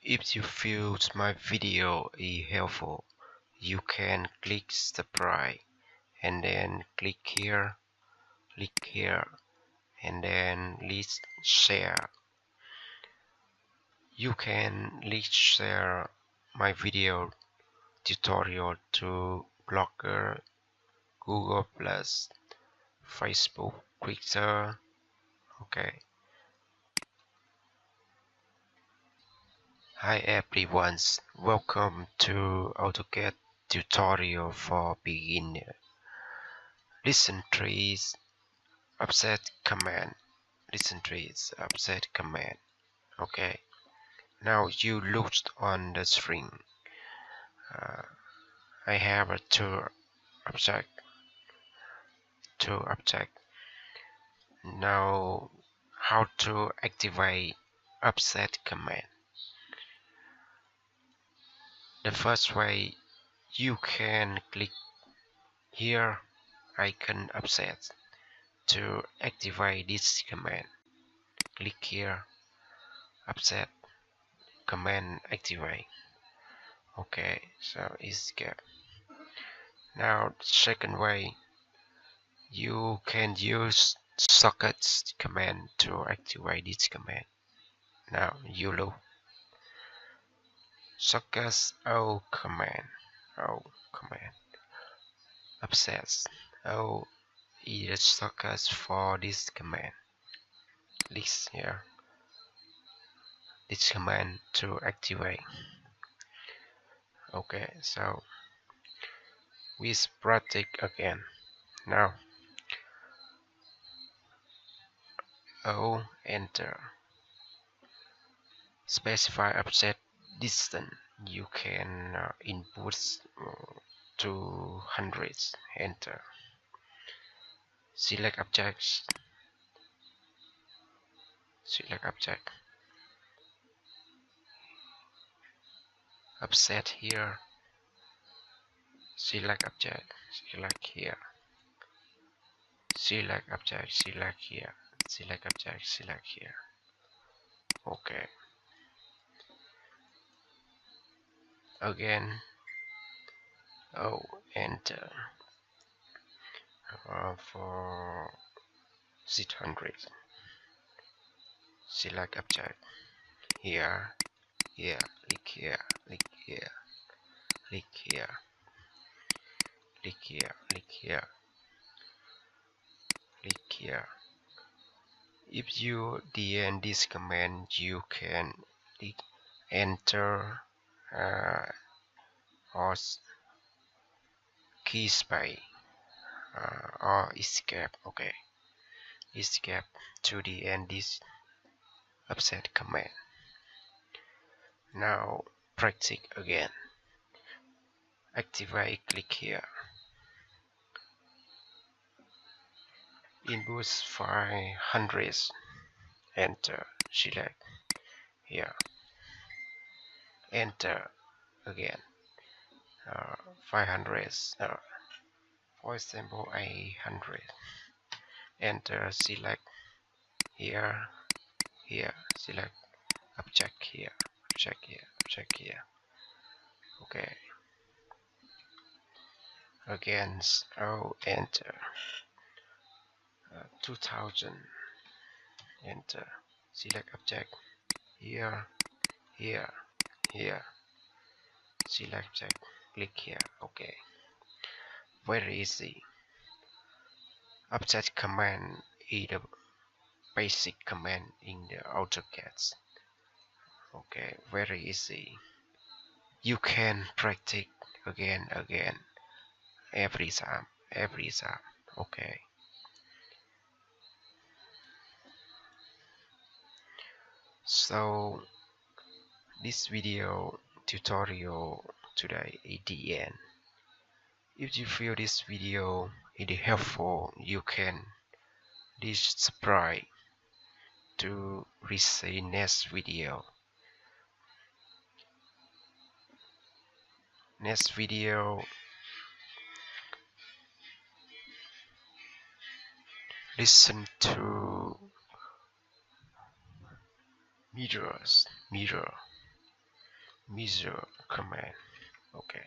If you feel my video is helpful, you can click subscribe and then click here, and then list share. You can list share my video tutorial to Blogger, Google Plus, Facebook, Twitter. Okay. Hi everyone, welcome to AutoCAD tutorial for beginner. Listen trees, offset command. Listen trees, offset command. Okay. Now you look on the screen. I have a two object. Now, how to activate offset command? The first way, you can click here icon offset to activate this command. Click here, offset command activate. Okay, so escape. Now, second way, you can use sockets command to activate this command. Now you look sockets O command, offset O is sockets for this command. Click here this command to activate. Okay, so we practice again. Now O enter. Specify offset distance. You can input 200. Enter. Select objects. Select object. Offset here. Select object. Select here. Select object. Select here. Select object. Select here. Okay. Again. Oh, enter. For 600. Select object. Here. Here. Click here. Click here. Click here. Click here. Click here. Click here. If you end this command, you can click enter or key space or escape. Okay, escape to the end this offset command. Now practice again. Activate. Click here. Input 500. Enter. Select here. Enter again. 500. For example, 800. Enter. Select here. Here. Select object here. Object here. Object here. Okay. Again. Enter. 2000. Enter. Select object here. Here. Here. Select object. Click here. Okay. Very easy. Offset command is the basic command in the AutoCAD. Okay, very easy. You can practice again, every time. Okay. So this video tutorial today is the end. If you feel this video is helpful, you can subscribe to receive next video. Next video, listen to mirror. measure command. Okay.